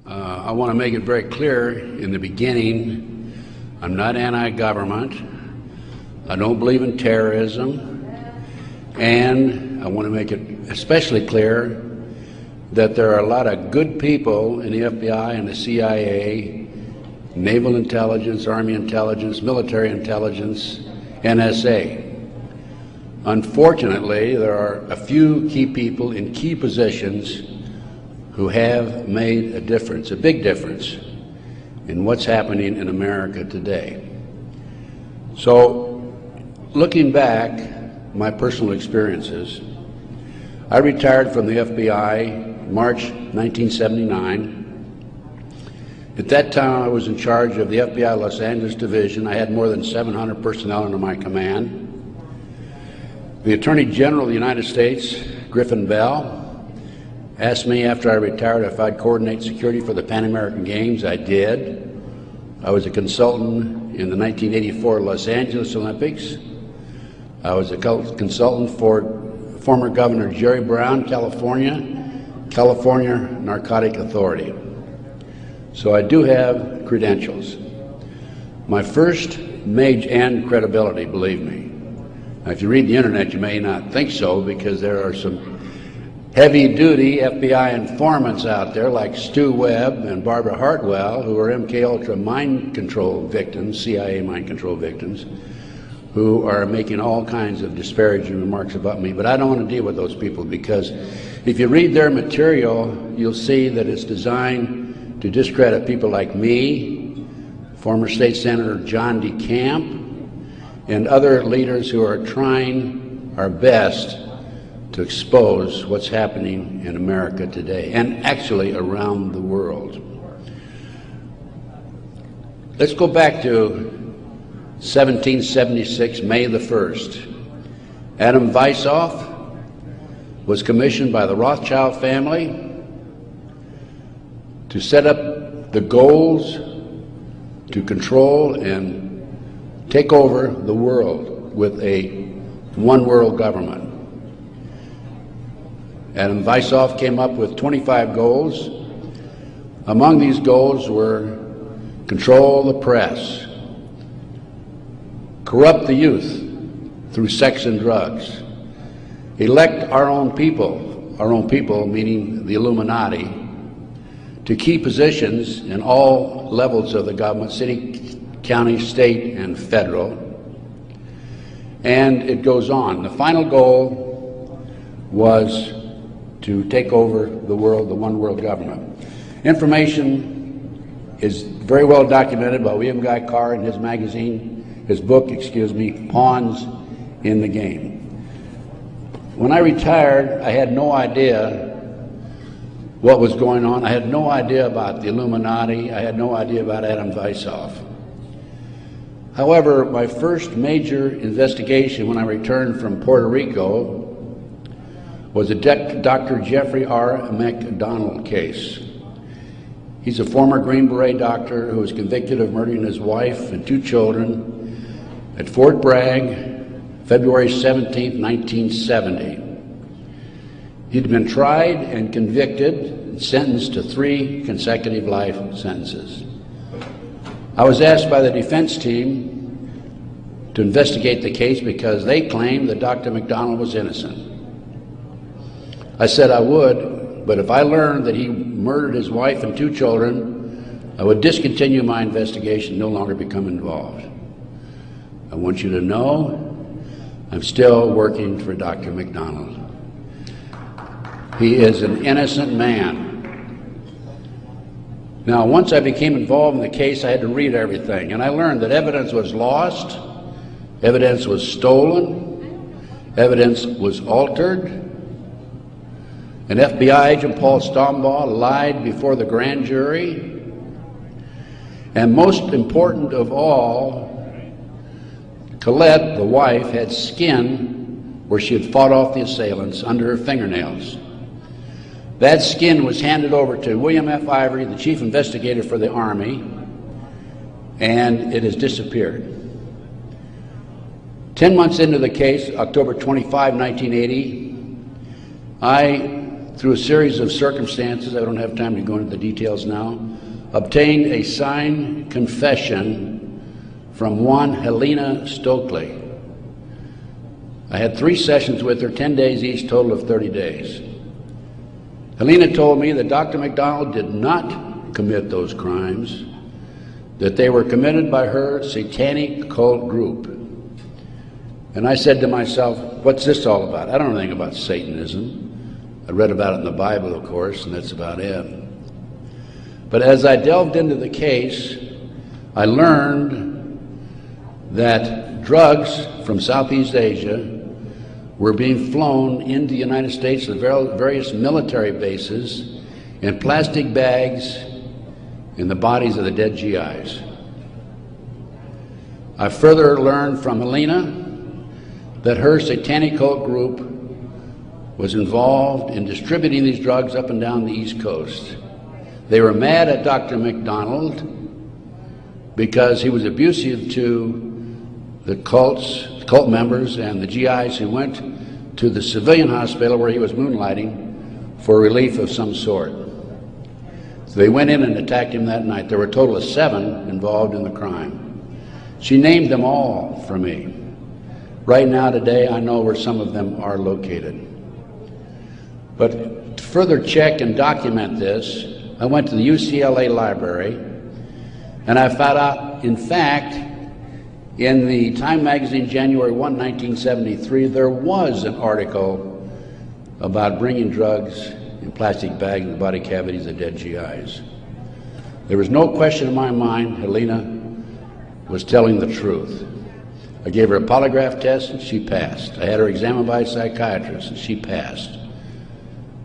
I want to make it very clear in the beginning, I'm not anti-government. I don't believe in terrorism. And I want to make it especially clear that there are a lot of good people in the FBI and the CIA, naval intelligence, army intelligence, military intelligence, NSA. Unfortunately, there are a few key people in key positions who have made a difference, a big difference, in what's happening in America today. So, looking back, my personal experiences, I retired from the FBI March 1979. At that time, I was in charge of the FBI Los Angeles Division. I had more than 700 personnel under my command. The Attorney General of the United States, Griffin Bell, asked me after I retired if I'd coordinate security for the Pan American Games. I did. I was a consultant in the 1984 Los Angeles Olympics. I was a consultant for former Governor Jerry Brown, California Narcotic Authority. So I do have credentials. My first major and credibility, believe me. Now, if you read the internet, you may not think so, because there are some heavy-duty FBI informants out there like Stu Webb and Barbara Hartwell, who are MK-Ultra mind control victims, CIA mind control victims, who are making all kinds of disparaging remarks about me. But I don't want to deal with those people, because if you read their material, you'll see that it's designed to discredit people like me, former State Senator John DeCamp, and other leaders who are trying our best to expose what's happening in America today, and actually around the world. Let's go back to 1776, May the 1st. Adam Weishaupt was commissioned by the Rothschild family to set up the goals to control and take over the world with a one world government. Adam Weishaupt came up with 25 goals. Among these goals were control the press, corrupt the youth through sex and drugs, elect our own people meaning the Illuminati, to key positions in all levels of the government, city, county, state, and federal. And it goes on. The final goal was to take over the world, the one world government. Information is very well documented by William Guy Carr in his magazine, his book, excuse me, Pawns in the Game. When I retired, I had no idea what was going on. I had no idea about the Illuminati. I had no idea about Adam Weishaupt. However, my first major investigation when I returned from Puerto Rico was a Dr. Jeffrey R. McDonald case. He's a former Green Beret doctor who was convicted of murdering his wife and 2 children at Fort Bragg, February 17, 1970. He'd been tried and convicted and sentenced to 3 consecutive life sentences. I was asked by the defense team to investigate the case because they claimed that Dr. McDonald was innocent. I said I would, but if I learned that he murdered his wife and 2 children, I would discontinue my investigation, no longer become involved. I want you to know I'm still working for Dr. McDonald. He is an innocent man. Now, once I became involved in the case, I had to read everything, and I learned that evidence was lost, evidence was stolen, evidence was altered. An FBI agent, Paul Stombaugh, lied before the grand jury. And most important of all, Colette, the wife, had skin where she had fought off the assailants under her fingernails. That skin was handed over to William F. Ivory, the chief investigator for the Army, and it has disappeared. 10 months into the case, October 25, 1980, I through a series of circumstances, I don't have time to go into the details now, obtained a signed confession from one Helena Stokely. I had 3 sessions with her, 10 days each, total of 30 days. Helena told me that Dr. McDonald did not commit those crimes, that they were committed by her satanic cult group. And I said to myself, what's this all about? I don't know anything about Satanism. I read about it in the Bible, of course, and that's about it. But as I delved into the case, I learned that drugs from Southeast Asia were being flown into the United States to various military bases in plastic bags in the bodies of the dead GIs. I further learned from Helena that her satanic cult group was involved in distributing these drugs up and down the East Coast. They were mad at Dr. McDonald because he was abusive to the cult members and the GIs who went to the civilian hospital where he was moonlighting for relief of some sort. So they went in and attacked him that night. There were a total of 7 involved in the crime. She named them all for me. Right now, today, I know where some of them are located. But to further check and document this, I went to the UCLA library, and I found out, in fact, in the Time magazine, January 1, 1973, there was an article about bringing drugs in plastic bags in the body cavities of dead GIs. There was no question in my mind Helena was telling the truth. I gave her a polygraph test and she passed. I had her examined by a psychiatrist and she passed.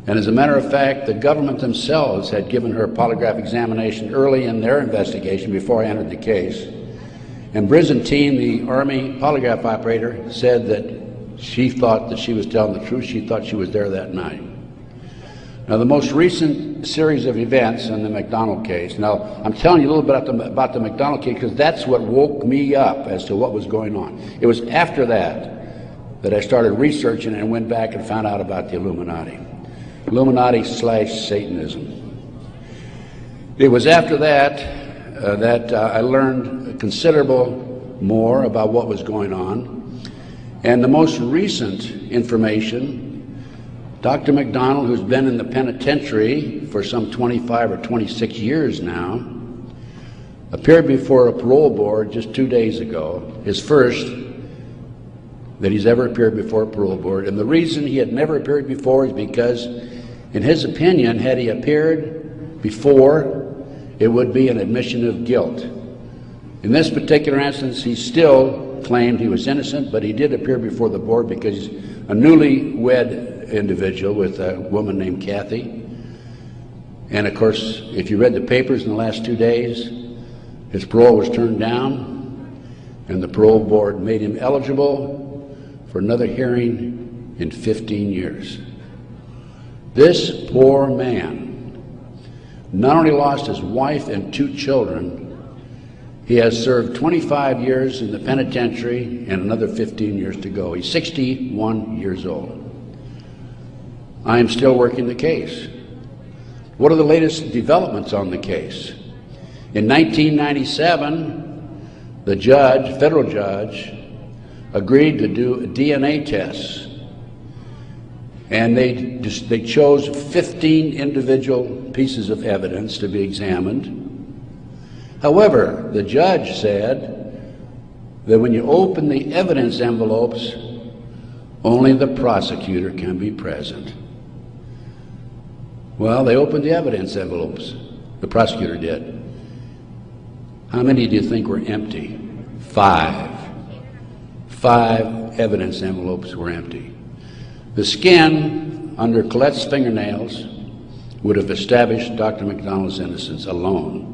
And as a matter of fact, the government themselves had given her a polygraph examination early in their investigation before I entered the case. And Byzantine, the Army polygraph operator, said that she thought that she was telling the truth. She thought she was there that night. Now, the most recent series of events in the McDonald case, now I'm telling you a little bit about the McDonald case because that's what woke me up as to what was going on. It was after that I started researching and went back and found out about the Illuminati. Illuminati/Satanism. It was after that I learned considerable more about what was going on. And the most recent information, Dr. McDonald, who's been in the penitentiary for some 25 or 26 years now, appeared before a parole board just 2 days ago, his first that he's ever appeared before a parole board. And the reason he had never appeared before is because, in his opinion, had he appeared before, it would be an admission of guilt. In this particular instance, he still claimed he was innocent, but he did appear before the board because he's a newly-wed individual with a woman named Kathy. And of course, if you read the papers in the last 2 days, his parole was turned down, and the parole board made him eligible for another hearing in 15 years. This poor man not only lost his wife and 2 children, he has served 25 years in the penitentiary and another 15 years to go. He's 61 years old. I am still working the case. What are the latest developments on the case? In 1997, the judge, federal judge, agreed to do DNA tests. And they chose 15 individual pieces of evidence to be examined. However, the judge said that when you open the evidence envelopes, only the prosecutor can be present. Well, they opened the evidence envelopes. The prosecutor did. How many do you think were empty? 5. 5 evidence envelopes were empty. The skin under Colette's fingernails would have established Dr. McDonald's innocence alone.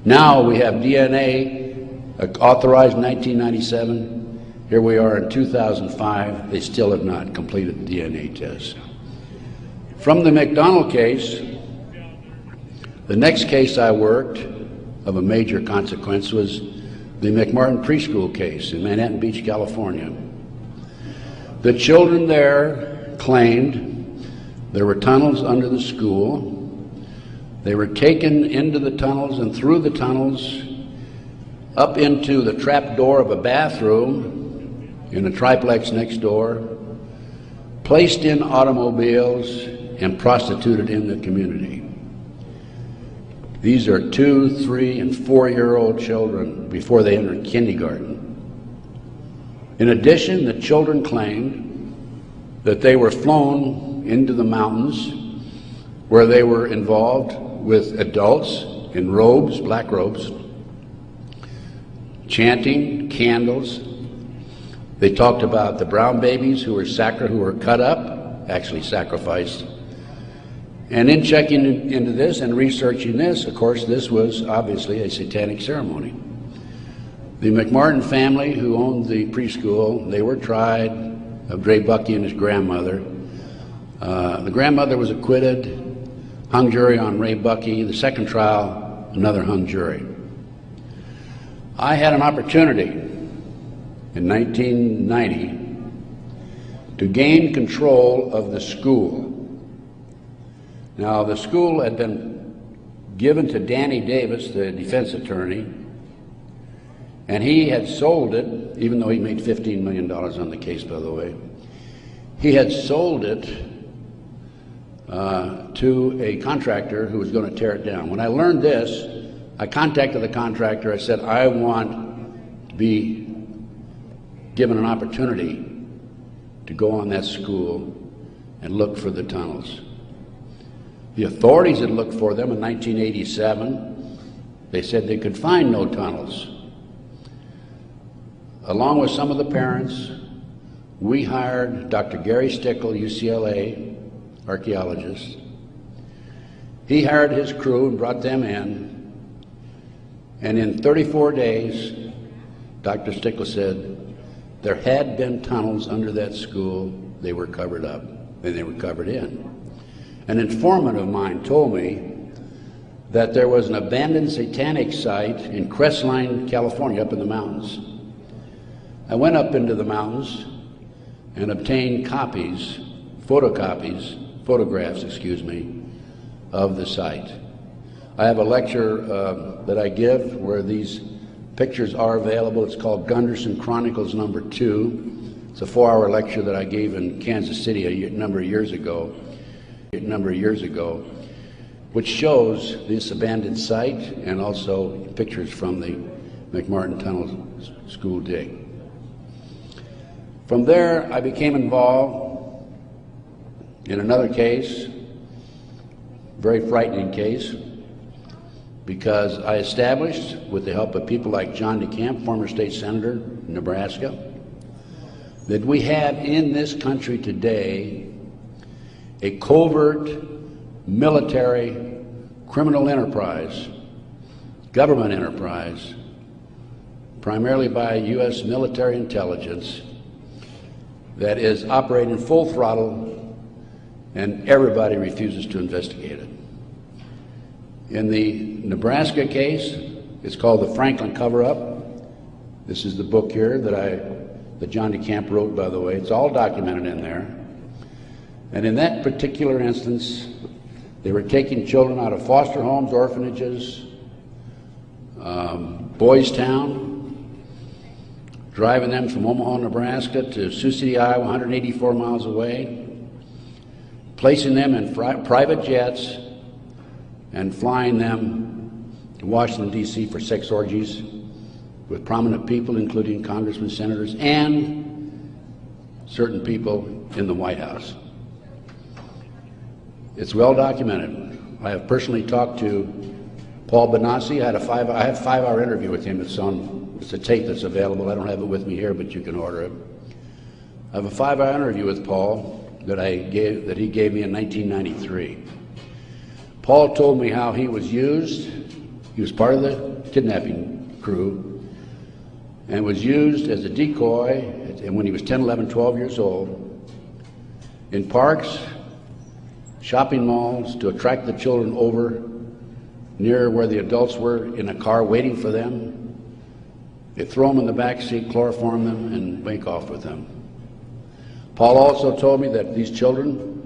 Now we have DNA authorized in 1997. Here we are in 2005. They still have not completed the DNA test. From the McDonald case, the next case I worked of a major consequence was the McMartin Preschool case in Manhattan Beach, California. The children there claimed There were tunnels under the school. They were taken into the tunnels and through the tunnels up into the trap door of a bathroom in a triplex next door, placed in automobiles, and prostituted in the community. These are 2, 3, and 4-year-old children before they entered kindergarten. In addition, the children claimed that they were flown into the mountains where they were involved with adults in robes, black robes, chanting, candles. They talked about the brown babies who were cut up, actually sacrificed. And in checking into this and researching this, of course, this was obviously a satanic ceremony. The McMartin family, who owned the preschool, they were tried of Ray Bucky and his grandmother. The grandmother was acquitted, hung jury on Ray Bucky. The second trial, another hung jury. I had an opportunity in 1990 to gain control of the school. Now, the school had been given to Danny Davis, the defense attorney, and he had sold it, even though he made $15 million on the case, by the way. He had sold it to a contractor who was going to tear it down. When I learned this, I contacted the contractor. I said, I want to be given an opportunity to go on that school and look for the tunnels. The authorities had looked for them in 1987. They said they could find no tunnels. Along with some of the parents, we hired Dr. Gary Stickle, UCLA archaeologist. He hired his crew and brought them in. And in 34 days, Dr. Stickle said there had been tunnels under that school. They were covered up, and they were covered in. An informant of mine told me that there was an abandoned satanic site in Crestline, California, up in the mountains. I went up into the mountains and obtained photographs, of the site. I have a lecture that I give where these pictures are available. It's called Gunderson Chronicles No. 2. It's a 4-hour lecture that I gave in Kansas City a number of years ago, which shows this abandoned site and also pictures from the McMartin Tunnel school dig. From there, I became involved in another case, very frightening case, because I established, with the help of people like John DeCamp, former state senator in Nebraska, that we have in this country today a covert military criminal enterprise, government enterprise, primarily by U.S. military intelligence, that is operating full throttle, and everybody refuses to investigate it. In the Nebraska case, it's called the Franklin Cover-Up. This is the book here that John DeCamp wrote, by the way. It's all documented in there. And in that particular instance, they were taking children out of foster homes, orphanages, Boys Town, driving them from Omaha, Nebraska to Sioux City, Iowa, 184 miles away, placing them in private jets and flying them to Washington, D.C. for sex orgies with prominent people, including congressmen, senators, and certain people in the White House. It's well documented. I have personally talked to Paul Benassi. I had a 5-hour interview with him. It's a tape that's available. I don't have it with me here, but you can order it. I have a 5-hour interview with Paul that he gave me in 1993. Paul told me how he was used. He was part of the kidnapping crew and was used as a decoy when he was 10, 11, 12 years old in parks, shopping malls, to attract the children over near where the adults were in a car waiting for them. They throw them in the back seat, chloroform them, and make off with them. Paul also told me that these children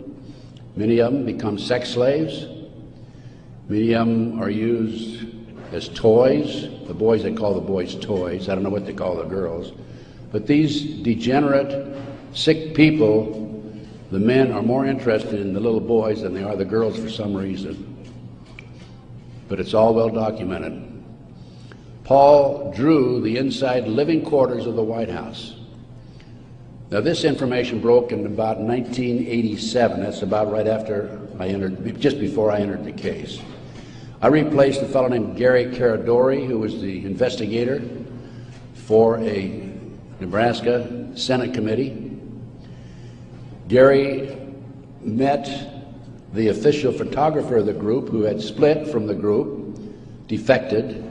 Many of them become sex slaves. Many of them are used as toys. The boys, they call the boys toys. I don't know what they call the girls. But these degenerate, sick people, the men are more interested in the little boys than they are the girls for some reason. But it's all well documented. Paul drew the inside living quarters of the White House. Now, this information broke in about 1987. That's about right after I entered, just before I entered the case. I replaced a fellow named Gary Caradori, who was the investigator for a Nebraska Senate committee. Gary met the official photographer of the group, who had split from the group, defected,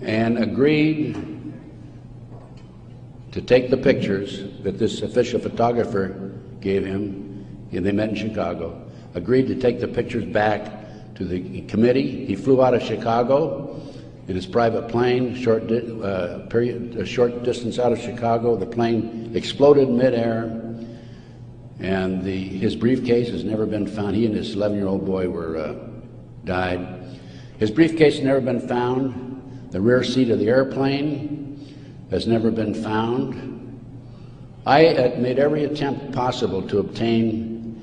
and agreed to take the pictures that this official photographer gave him, and they met in Chicago, agreed to take the pictures back to the committee. He flew out of Chicago in his private plane, a short distance out of Chicago. The plane exploded midair, and his briefcase has never been found. He and his 11-year-old boy died. His briefcase has never been found. The rear seat of the airplane has never been found. I made every attempt possible to obtain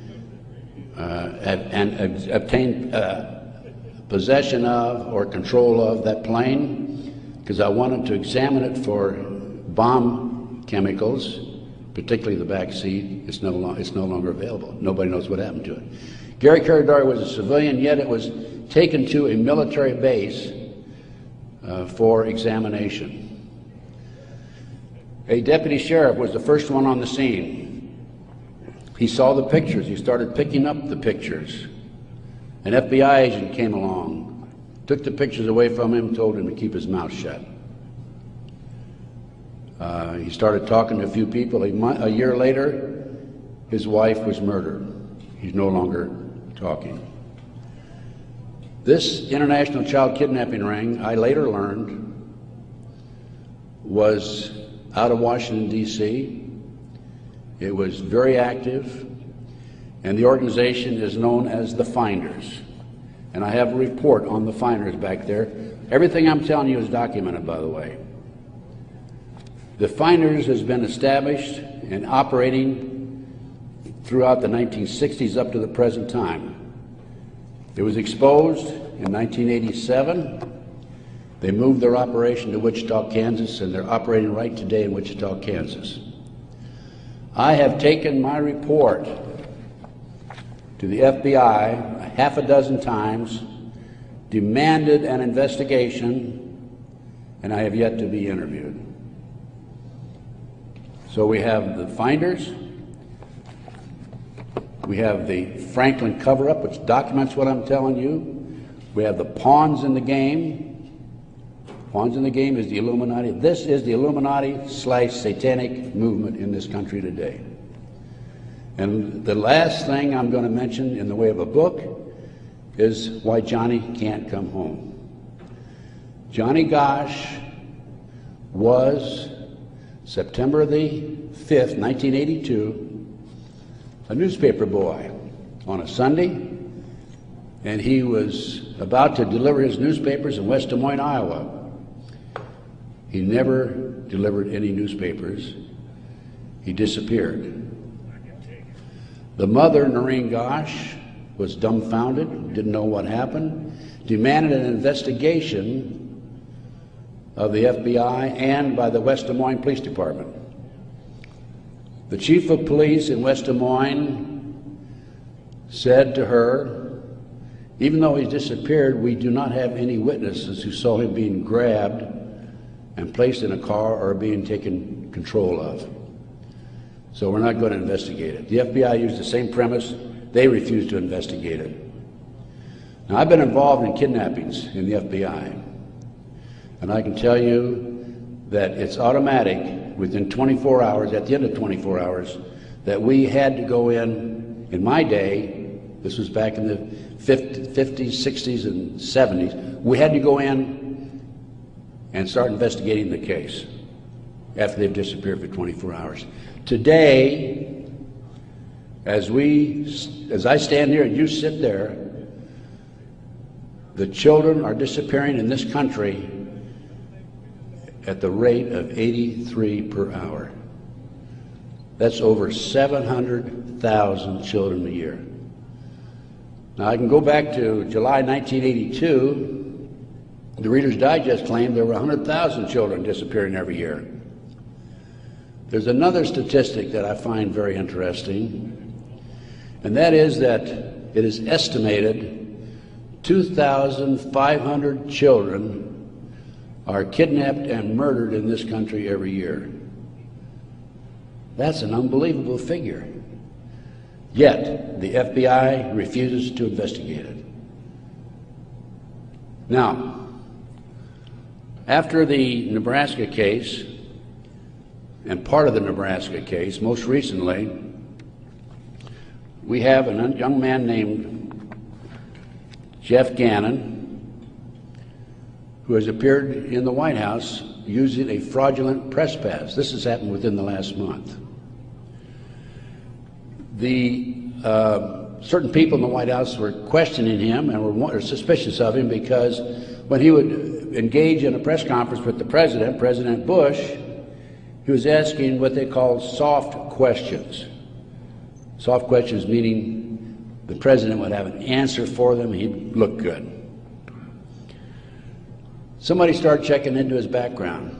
possession of or control of that plane, because I wanted to examine it for bomb chemicals, particularly the back seat. It's no longer available. Nobody knows what happened to it. Gary Caradori was a civilian, yet it was taken to a military base for examination. A deputy sheriff was the first one on the scene. He saw the pictures. He started picking up the pictures. An FBI agent came along, took the pictures away from him, told him to keep his mouth shut. He started talking to a few people. A year later, his wife was murdered. He's no longer talking. This international child kidnapping ring, I later learned, was out of Washington, D.C. It was very active, and the organization is known as the Finders. And I have a report on the Finders back there. Everything I'm telling you is documented, by the way. The Finders has been established and operating throughout the 1960s up to the present time. It was exposed in 1987. They moved their operation to Wichita, Kansas, and they're operating right today in Wichita, Kansas. I have taken my report to the FBI a half a dozen times, demanded an investigation, and I have yet to be interviewed. So we have the Finders, we have the Franklin cover-up, which documents what I'm telling you. We have the pawns in the game. Pawns in the game is the Illuminati. This is the Illuminati/Satanic movement in this country today. And the last thing I'm going to mention in the way of a book is why Johnny can't come home. Johnny Gosch was, September the 5th, 1982, a newspaper boy on a Sunday, and he was about to deliver his newspapers in West Des Moines, Iowa. He never delivered any newspapers. He disappeared. The mother, Noreen Gosch, was dumbfounded, didn't know what happened, demanded an investigation of the FBI and by the West Des Moines Police Department. The chief of police in West Des Moines said to her, even though he's disappeared, we do not have any witnesses who saw him being grabbed and placed in a car or being taken control of. So we're not going to investigate it. The FBI used the same premise. They refused to investigate it. Now, I've been involved in kidnappings in the FBI, and I can tell you that it's automatic within 24 hours, at the end of 24 hours, that we had to go in my day, this was back in the 50s, 60s, and 70s, we had to go in and start investigating the case after they've disappeared for 24 hours. Today, As I stand here and you sit there, the children are disappearing in this country at the rate of 83 per hour. That's over 700,000 children a year. Now I can go back to July 1982. The Reader's Digest claimed there were 100,000 children disappearing every year. There's another statistic that I find very interesting, and that is that it is estimated 2,500 children are kidnapped and murdered in this country every year. That's an unbelievable figure. Yet, the FBI refuses to investigate it. Now, after the Nebraska case, and part of the Nebraska case, most recently, we have a young man named Jeff Gannon, who has appeared in the White House using a fraudulent press pass. This has happened within the last month. Certain people in the White House were questioning him and were suspicious of him because when he would engage in a press conference with the president, President Bush, he was asking what they call soft questions. Soft questions meaning the president would have an answer for them, he'd look good. Somebody started checking into his background.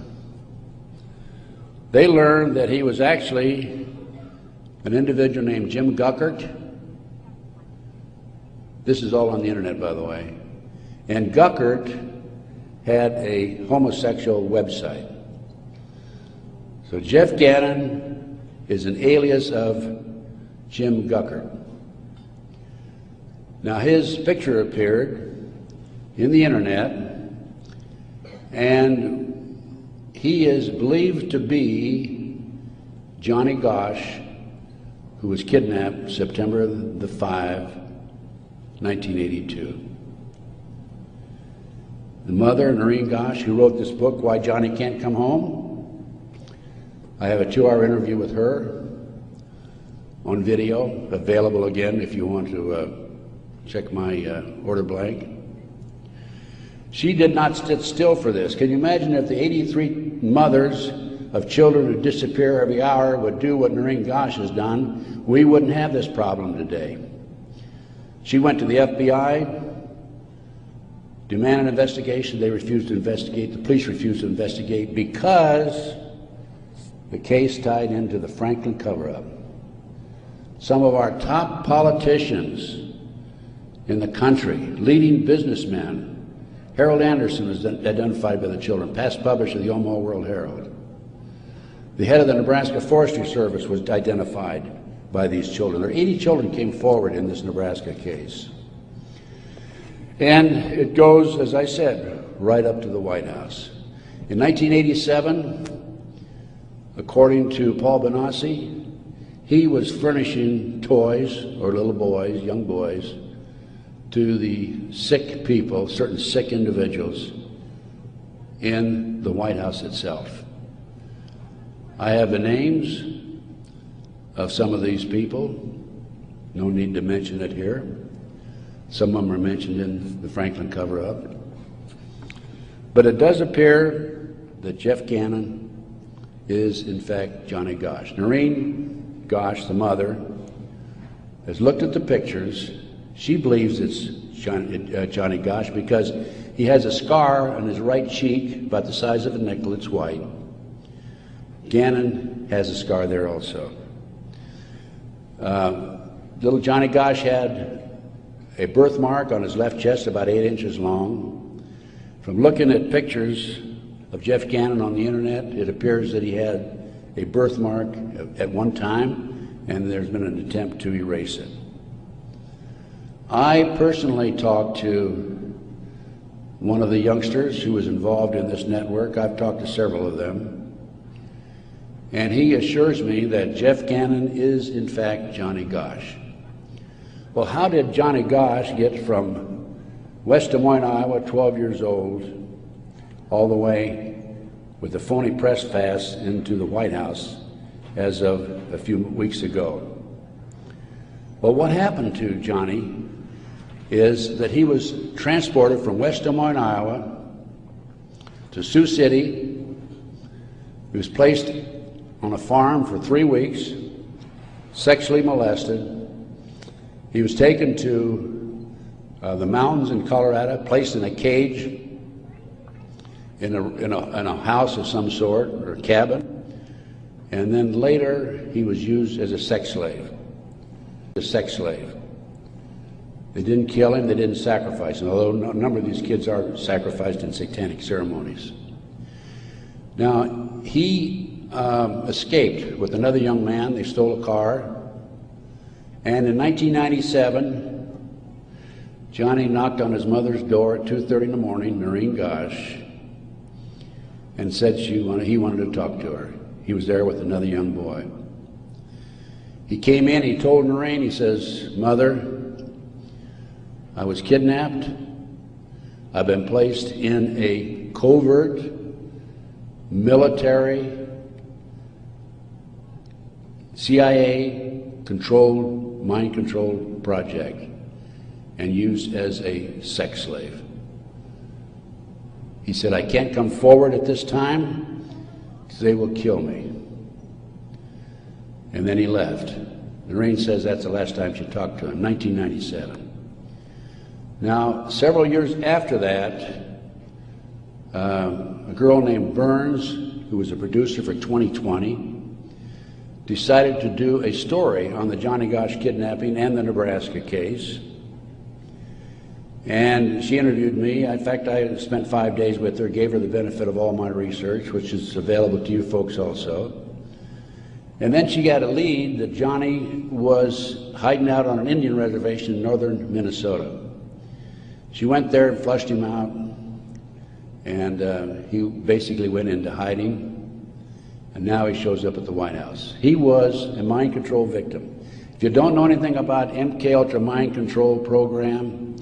They learned that he was actually an individual named Jim Guckert. This is all on the internet, by the way. And Guckert had a homosexual website. So Jeff Gannon is an alias of Jim Guckert. Now his picture appeared in the internet, and he is believed to be Johnny Gosch, who was kidnapped September the 5, 1982. The mother, Noreen Gosch, who wrote this book, Why Johnny Can't Come Home, I have a 2-hour interview with her on video, available again if you want to check my order blank. She did not sit still for this. Can you imagine if the 83 mothers of children who disappear every hour would do what Noreen Gosch has done? We wouldn't have this problem today. She went to the FBI, demanded an investigation. They refused to investigate. The police refused to investigate because the case tied into the Franklin cover-up. Some of our top politicians in the country, leading businessmen, Harold Anderson was identified by the children, past publisher of the Omaha World Herald. The head of the Nebraska Forestry Service was identified by these children. There 80 children came forward in this Nebraska case. And it goes, as I said, right up to the White House. In 1987, according to Paul Benassi, he was furnishing toys, or little boys, young boys, to the sick people, certain sick individuals, in the White House itself. I have the names of some of these people. No need to mention it here. Some of them are mentioned in the Franklin cover-up. But it does appear that Jeff Gannon is, in fact, Johnny Gosch. Noreen Gosch, the mother, has looked at the pictures. She believes it's Johnny Gosch because he has a scar on his right cheek about the size of a nickel. It's white. Gannon has a scar there also. Little Johnny Gosch had a birthmark on his left chest about 8 inches long. From looking at pictures of Jeff Gannon on the internet, it appears that he had a birthmark at one time, and there's been an attempt to erase it. I personally talked to one of the youngsters who was involved in this network. I've talked to several of them. And he assures me that Jeff Gannon is, in fact, Johnny Gosch. Well, how did Johnny Gosch get from West Des Moines, Iowa, 12 years old, all the way with a phony press pass into the White House as of a few weeks ago? Well, what happened to Johnny is that he was transported from West Des Moines, Iowa to Sioux City. He was placed on a farm for 3 weeks, sexually molested. He was taken to the mountains in Colorado, placed in a cage in a house of some sort, or a cabin, and then later he was used as a sex slave. They didn't kill him, they didn't sacrifice him, although a number of these kids are sacrificed in satanic ceremonies. Now, he escaped with another young man. They stole a car, and in 1997, Johnny knocked on his mother's door at 2:30 in the morning, Noreen Gosh, and said he wanted to talk to her. He was there with another young boy. He came in, he told Noreen, he says, "Mother, I was kidnapped. I've been placed in a covert military CIA-controlled, mind-controlled project and used as a sex slave." He said, "I can't come forward at this time because they will kill me." And then he left. Noreen says that's the last time she talked to him, 1997. Now, several years after that, a girl named Burns, who was a producer for 2020, decided to do a story on the Johnny Gosch kidnapping and the Nebraska case. And she interviewed me. In fact, I spent 5 days with her, gave her the benefit of all my research, which is available to you folks also. And then she got a lead that Johnny was hiding out on an Indian reservation in northern Minnesota. She went there and flushed him out, and he basically went into hiding, and now he shows up at the White House. He was a mind control victim. If you don't know anything about MK Ultra mind control program,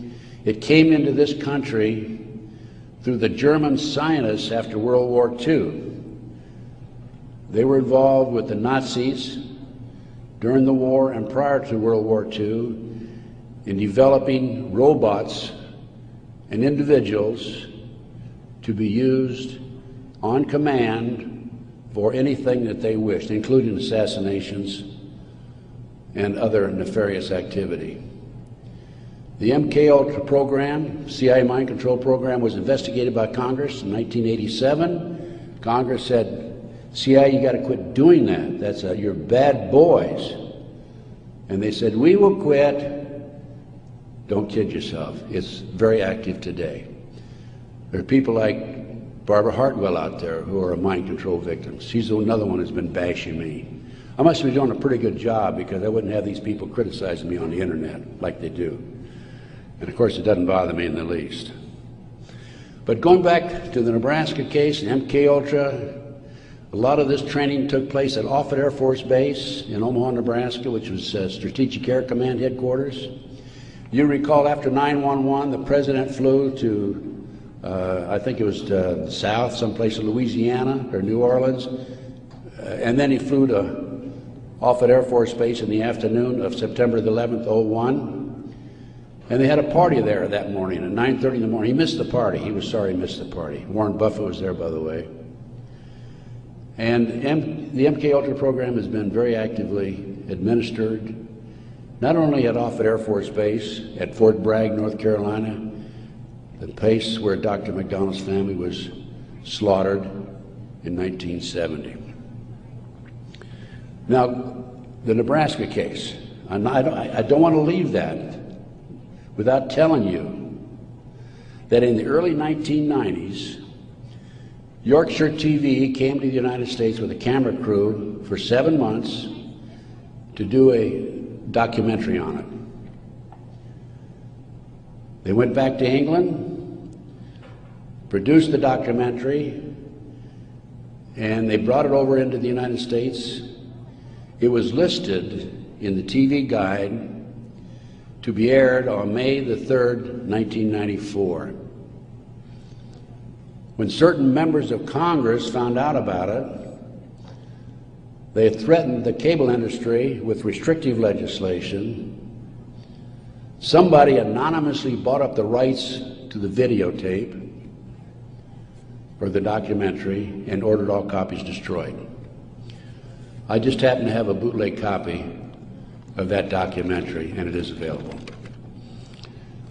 it came into this country through the German scientists after World War II. They were involved with the Nazis during the war and prior to World War II in developing robots and individuals to be used on command for anything that they wished, including assassinations and other nefarious activity. The MK Ultra program, CIA mind control program, was investigated by Congress in 1987. Congress said, "CIA, you got to quit doing that. That's you're bad boys." And they said, "We will quit." Don't kid yourself. It's very active today. There are people like Barbara Hartwell out there who are mind control victims. She's another one who's been bashing me. I must be doing a pretty good job because I wouldn't have these people criticizing me on the internet like they do. And of course, it doesn't bother me in the least. But going back to the Nebraska case and MK Ultra, a lot of this training took place at Offutt Air Force Base in Omaha, Nebraska, which was Strategic Air Command headquarters. You recall after 9/11, the president flew to, I think it was south, someplace in Louisiana or New Orleans, and then he flew to Offutt Air Force Base in the afternoon of September the 11th, 2001, and they had a party there that morning at 9:30 in the morning. He missed the party. He was sorry he missed the party. Warren Buffett was there, by the way. And the MK Ultra program has been very actively administered, not only at Offutt Air Force Base, at Fort Bragg, North Carolina, the place where Dr. McDonald's family was slaughtered in 1970. Now, the Nebraska case, I don't want to leave that without telling you that in the early 1990s, Yorkshire TV came to the United States with a camera crew for 7 months to do a documentary on it. They went back to England, produced the documentary, and they brought it over into the United States. It was listed in the TV guide to be aired on May the 3rd, 1994. When certain members of Congress found out about it, they threatened the cable industry with restrictive legislation Somebody anonymously bought up the rights to the videotape or the documentary and ordered all copies destroyed. I just happen to have a bootleg copy of that documentary, and it is available.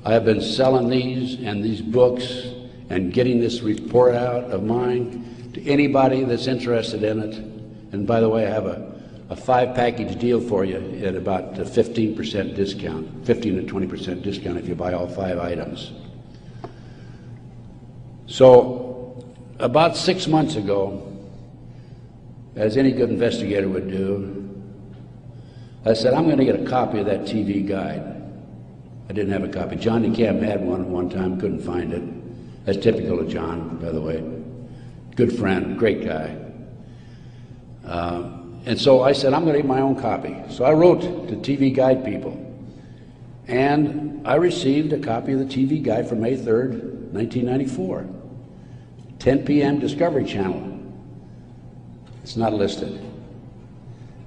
I have been selling these and these books and getting this report out of mine to anybody that's interested in it. And by the way, I have a 5-package deal for you at about a 15% discount, 15 to 20% discount if you buy all 5 items. So about 6 months ago, as any good investigator would do, I said, I'm going to get a copy of that TV guide. I didn't have a copy. John DeCamp had one at one time, couldn't find it. That's typical of John, by the way. Good friend, great guy. And so I said, I'm going to get my own copy. So I wrote to TV Guide people, and I received a copy of the TV Guide for May 3rd, 1994. 10 p.m. Discovery Channel. It's not listed.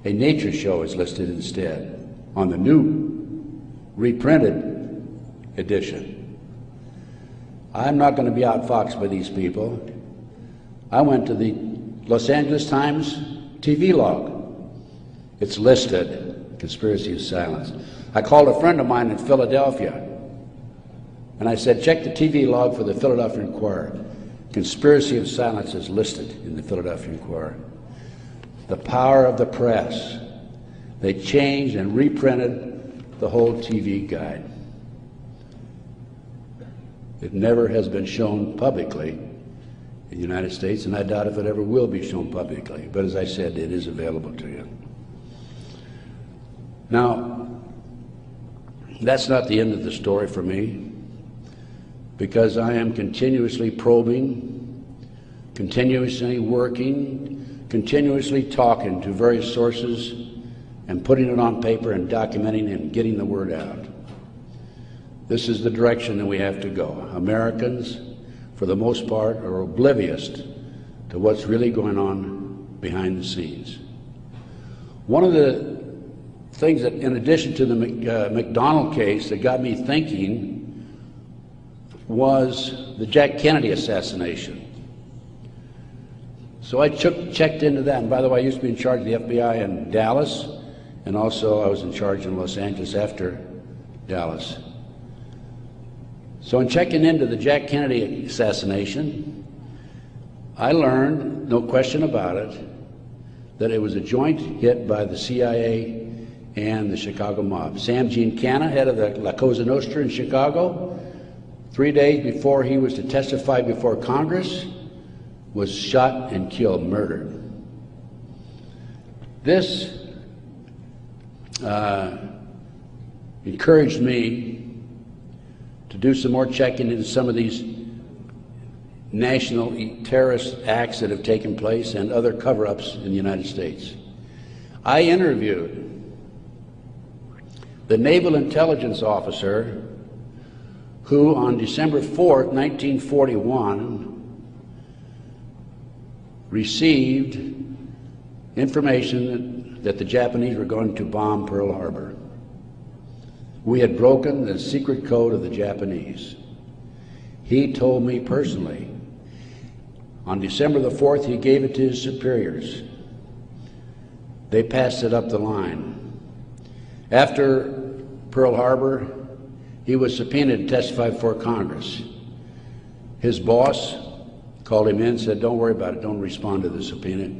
A nature show is listed instead on the new reprinted edition. I'm not going to be outfoxed by these people. I went to the Los Angeles Times TV log. It's listed, Conspiracy of Silence. I called a friend of mine in Philadelphia, and I said, check the TV log for the Philadelphia Inquirer. Conspiracy of Silence is listed in the Philadelphia Inquirer. The power of the press. They changed and reprinted the whole TV guide. It never has been shown publicly in the United States, and I doubt if it ever will be shown publicly. But as I said, it is available to you. Now, that's not the end of the story for me, because I am continuously probing, continuously working, continuously talking to various sources and putting it on paper and documenting and getting the word out. This is the direction that we have to go. Americans, for the most part, are oblivious to what's really going on behind the scenes. One of the things that, in addition to the McDonald case, that got me thinking was the Jack Kennedy assassination. So I checked into that, and by the way, I used to be in charge of the FBI in Dallas, and also I was in charge in Los Angeles after Dallas. So in checking into the Jack Kennedy assassination, I learned, no question about it, that it was a joint hit by the CIA and the Chicago mob. Sam Giancana, head of the La Cosa Nostra in Chicago, 3 days before he was to testify before Congress, was shot and killed, murdered. This encouraged me to do some more checking into some of these national terrorist acts that have taken place and other cover-ups in the United States. I interviewed the naval intelligence officer who on December 4th, 1941, received information that the Japanese were going to bomb Pearl Harbor. We had broken the secret code of the Japanese. He told me personally, on December the 4th, he gave it to his superiors. They passed it up the line. After Pearl Harbor, he was subpoenaed to testify before Congress. His boss called him in, said, don't worry about it, don't respond to the subpoena.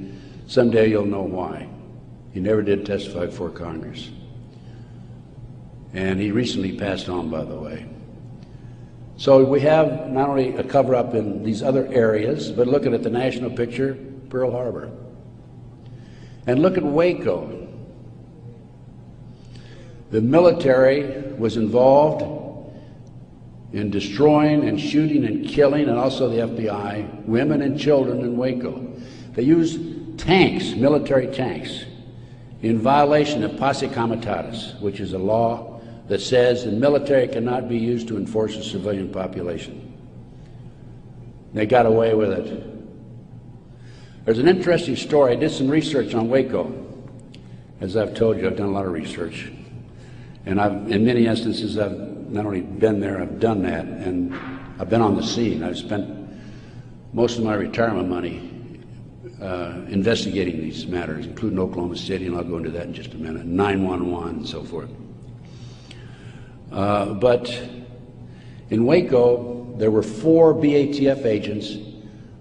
Someday you'll know why. He never did testify before Congress. And he recently passed on, by the way. So we have not only a cover-up in these other areas, but looking at the national picture, Pearl Harbor. And look at Waco. The military was involved in destroying and shooting and killing, and also the FBI, women and children in Waco. They used tanks, military tanks, in violation of posse comitatus, which is a law that says the military cannot be used to enforce a civilian population. They got away with it. There's an interesting story. I did some research on Waco. As I've told you, I've done a lot of research. And in many instances, I've not only been there, I've done that, and I've been on the scene. I've spent most of my retirement money investigating these matters, including Oklahoma City, and I'll go into that in just a minute, 911 and so forth. But in Waco, there were 4 BATF agents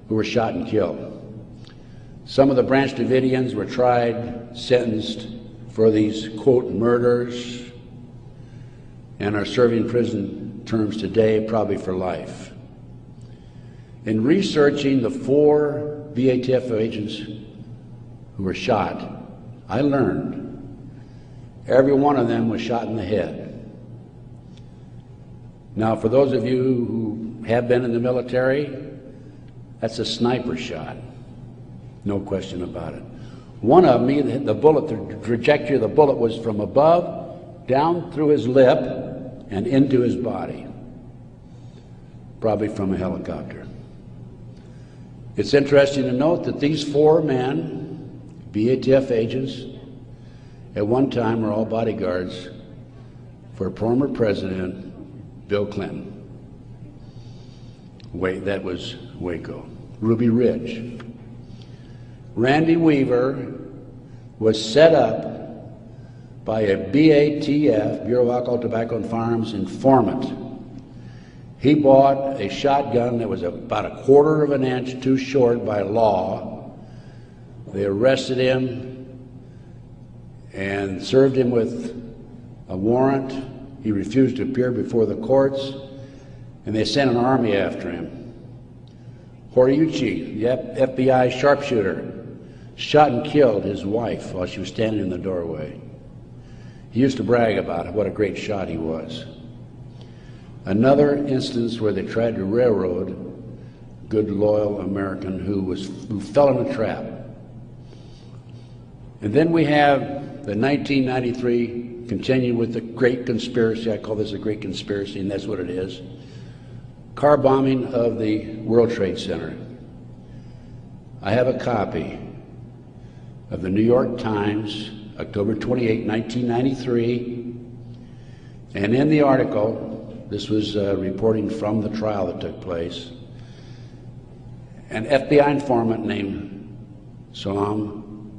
who were shot and killed. Some of the Branch Davidians were tried, sentenced for these, quote, murders, and are serving prison terms today, probably for life. In researching the 4 BATF agents who were shot, I learned every one of them was shot in the head. Now, for those of you who have been in the military, that's a sniper shot, no question about it. One of them, the bullet, the trajectory of the bullet was from above, down through his lip, and into his body, probably from a helicopter. It's interesting to note that these 4 men, BATF agents, at one time were all bodyguards for former President Bill Clinton. That was Waco. Ruby Ridge. Randy Weaver was set up by a BATF, Bureau of Alcohol, Tobacco and Firearms, informant. He bought a shotgun that was about 1/4 of an inch too short by law. They arrested him and served him with a warrant. He refused to appear before the courts, and they sent an army after him. Horiuchi, the FBI sharpshooter, shot and killed his wife while she was standing in the doorway. He used to brag about what a great shot he was. Another instance where they tried to railroad a good, loyal American who fell in a trap. And then we have the 1993, continuing with the great conspiracy. I call this a great conspiracy, and that's what it is. Car bombing of the World Trade Center. I have a copy of the New York Times, October 28, 1993, and in the article, this was reporting from the trial that took place, an FBI informant named Salam,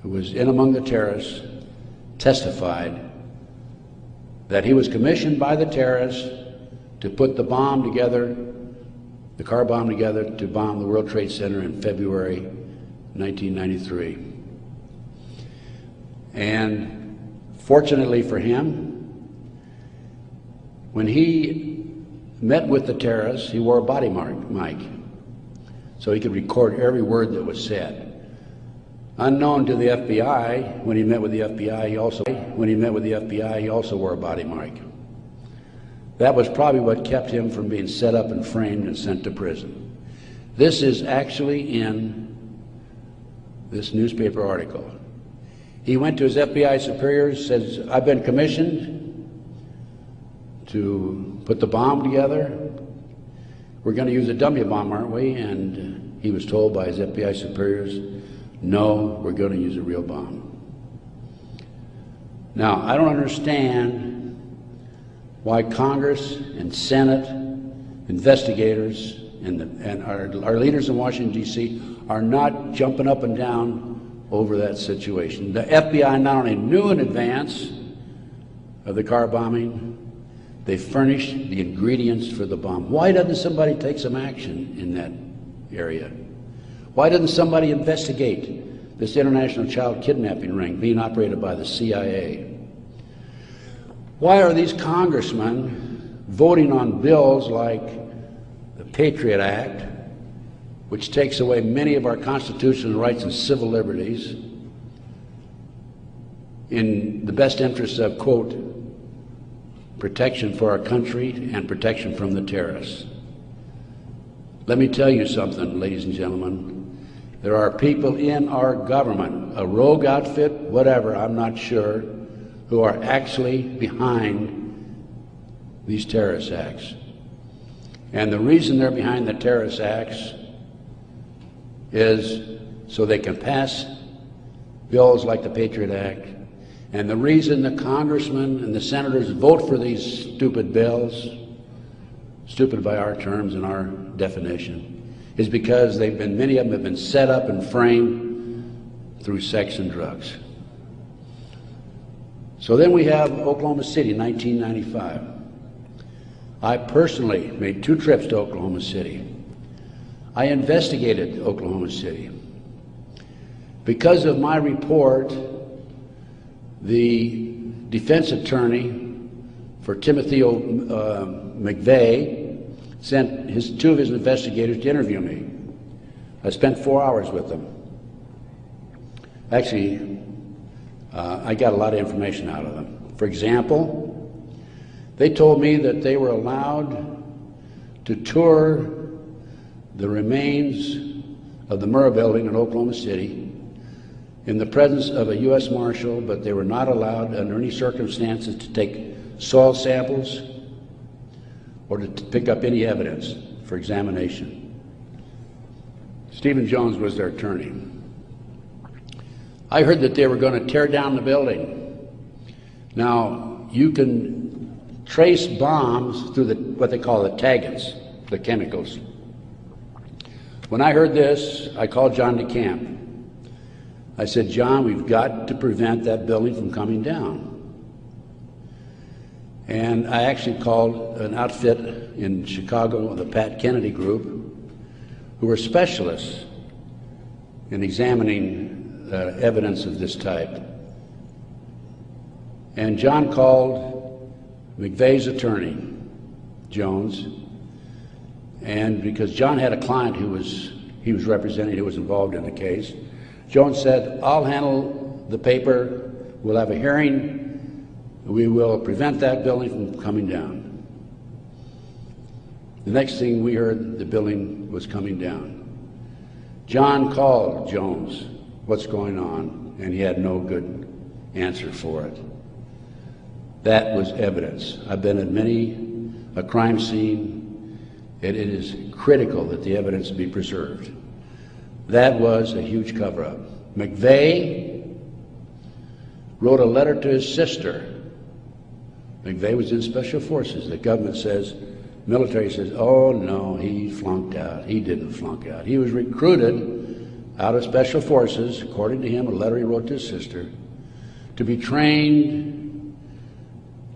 who was in among the terrorists, testified that he was commissioned by the terrorists to put the bomb together, the car bomb together, to bomb the World Trade Center in February 1993. And fortunately for him, when he met with the terrorists, he wore a body mic, so he could record every word that was said. Unknown to the FBI, when he met with the FBI, he also wore a body mic. That was probably what kept him from being set up and framed and sent to prison. This is actually in this newspaper article. He went to his FBI superiors, says, I've been commissioned to put the bomb together. We're going to use a dummy bomb, aren't we? And he was told by his FBI superiors, no, we're going to use a real bomb. Now, I don't understand why Congress and Senate, investigators, and our leaders in Washington, D.C. are not jumping up and down over that situation. The FBI not only knew in advance of the car bombing, they furnished the ingredients for the bomb. Why doesn't somebody take some action in that area? Why doesn't somebody investigate this international child kidnapping ring being operated by the CIA? Why are these congressmen voting on bills like the Patriot Act, which takes away many of our constitutional rights and civil liberties in the best interests of, quote, protection for our country and protection from the terrorists? Let me tell you something, ladies and gentlemen. There are people in our government, a rogue outfit, whatever, I'm not sure, who are actually behind these terrorist acts. And the reason they're behind the terrorist acts is so they can pass bills like the Patriot Act And the reason the congressmen and the senators vote for these stupid bills, stupid by our terms and our definition, is because many of them have been set up and framed through sex and drugs. So then we have Oklahoma City, 1995. I personally made 2 trips to Oklahoma City. I investigated Oklahoma City. Because of my report, the defense attorney for Timothy McVeigh sent 2 of his investigators to interview me. I spent 4 hours with them. Actually, I got a lot of information out of them. For example, they told me that they were allowed to tour the remains of the Murrah building in Oklahoma City in the presence of a U.S. Marshal, but they were not allowed under any circumstances to take soil samples or to pick up any evidence for examination. Stephen Jones was their attorney. I heard that they were going to tear down the building. Now, you can trace bombs through what they call the taggants, the chemicals. When I heard this, I called John DeCamp. I said, John, we've got to prevent that building from coming down. And I actually called an outfit in Chicago, the Pat Kennedy Group, who were specialists in examining evidence of this type. And John called McVeigh's attorney, Jones, and because John had a client he was representing who was involved in the case, Jones said, I'll handle the paper, we'll have a hearing, we will prevent that building from coming down. The next thing we heard, the building was coming down. John called Jones, what's going on? And he had no good answer for it. That was evidence. I've been at many a crime scene. It is critical that the evidence be preserved. That was a huge cover-up. McVeigh wrote a letter to his sister. McVeigh was in Special Forces. The government says, military says, oh no, he flunked out. He didn't flunk out. He was recruited out of Special Forces, according to him, a letter he wrote to his sister, to be trained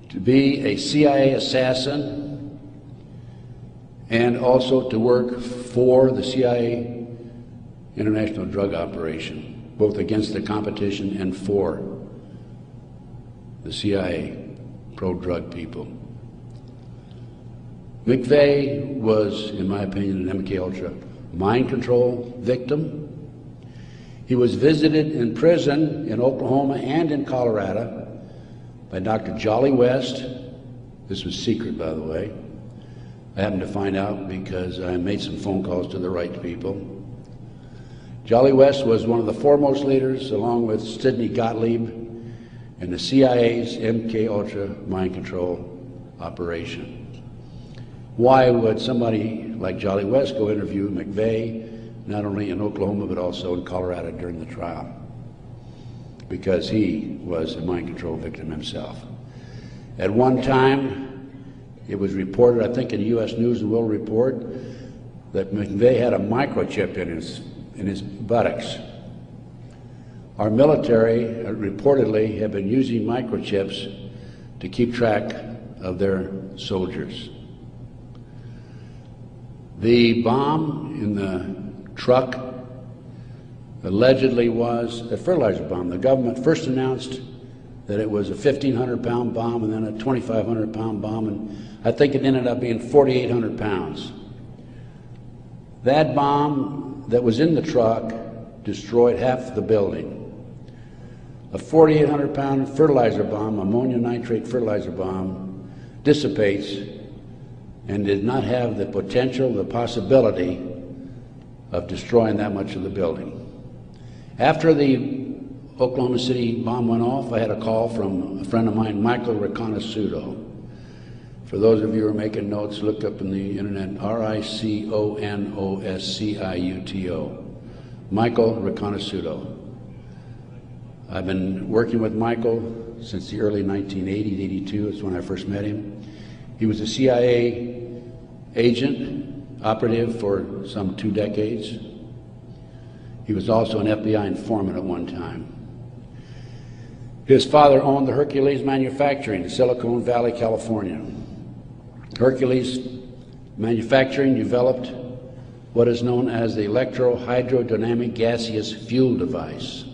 to be a CIA assassin and also to work for the CIA international drug operation, both against the competition and for the CIA pro-drug people. McVeigh was, in my opinion, an MK-Ultra mind control victim. He was visited in prison in Oklahoma and in Colorado by Dr. Jolly West. This was secret, by the way. I happened to find out because I made some phone calls to the right people. Jolly West was one of the foremost leaders, along with Sidney Gottlieb, in the CIA's MK-Ultra mind control operation. Why would somebody like Jolly West go interview McVeigh, not only in Oklahoma but also in Colorado during the trial? Because he was a mind control victim himself. At one time, it was reported, I think in the U.S. News and World Report, that McVeigh had a microchip in his buttocks. Our military reportedly have been using microchips to keep track of their soldiers. The bomb in the truck allegedly was a fertilizer bomb. The government first announced that it was a 1,500-pound bomb and then a 2,500-pound bomb, and I think it ended up being 4,800 pounds. That bomb that was in the truck destroyed half the building. A 4,800-pound fertilizer bomb, ammonia nitrate fertilizer bomb, dissipates and did not have the potential, the possibility of destroying that much of the building. After the Oklahoma City bomb went off, I had a call from a friend of mine, Michael Riconosciuto. For those of you who are making notes, look up in the internet, R-I-C-O-N-O-S-C-I-U-T-O. Michael Riconosciuto. I've been working with Michael since the early 1980s, 82 is when I first met him. He was a CIA agent, operative for some 2 decades. He was also an FBI informant at one time. His father owned the Hercules Manufacturing in Silicon Valley, California. Hercules Manufacturing developed what is known as the electro-hydrodynamic gaseous fuel device,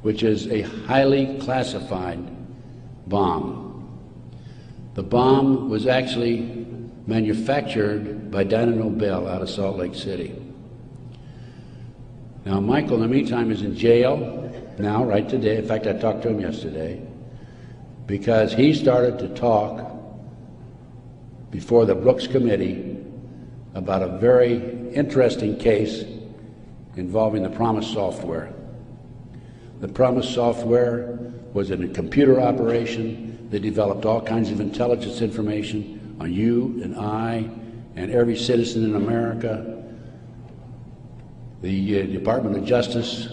which is a highly classified bomb. The bomb was actually manufactured by Dyna Nobel out of Salt Lake City. Now, Michael, in the meantime, is in jail now, right today. In fact, I talked to him yesterday because he started to talk before the Brooks Committee about a very interesting case involving the Promise software. The Promise software was in a computer operation that developed all kinds of intelligence information on you and I and every citizen in America. The Department of Justice